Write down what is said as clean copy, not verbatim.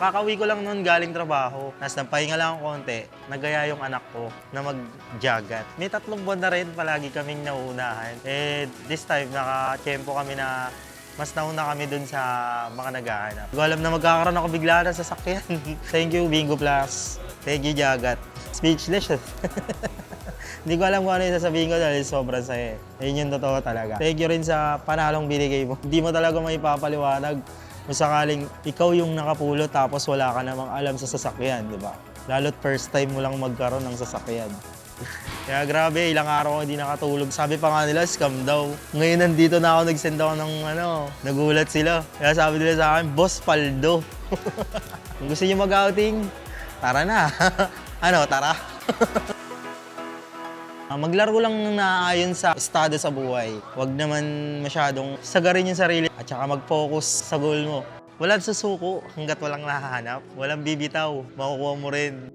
Kakauwi ko lang noon galing trabaho. Tapos nagpahinga lang ako konti. Nagaya yung anak ko na mag-jagat. May 3 buwan na rin palagi kaming nauunahan. Eh, this time, naka-tiyempo kami na mas nauna kami dun sa mga naghahanap. Hindi ko alam na magkakaroon ako bigla na sasakyan. Thank you, Bingo Plus. Thank you, Jagat. Speechless. Hindi ko alam kung ano yung sasabihin ko dahil sobrang saya. Yun yung totoo talaga. Thank you rin sa panalong binigay mo. Hindi mo talaga maipapaliwanag kung sakaling ikaw yung nakapulot tapos wala ka namang alam sa sasakyan, di ba? Lalo't first time mo lang magkaroon ng sasakyan. Kaya grabe, ilang araw ako hindi nakatulog. Sabi pa nga nila, scam daw. Ngayon nandito na ako, nag-send ako ng nagulat sila. Kaya sabi nila sa akin, Boss Paldo. Kung gusto niyo mag-outing, tara na. Tara. Maglaro lang ng naaayon sa estado sa buhay. Huwag naman masyadong sagarin yung sarili at saka mag-focus sa goal mo. Walang susuko hanggat walang nahahanap. Walang bibitaw, makukuha mo rin.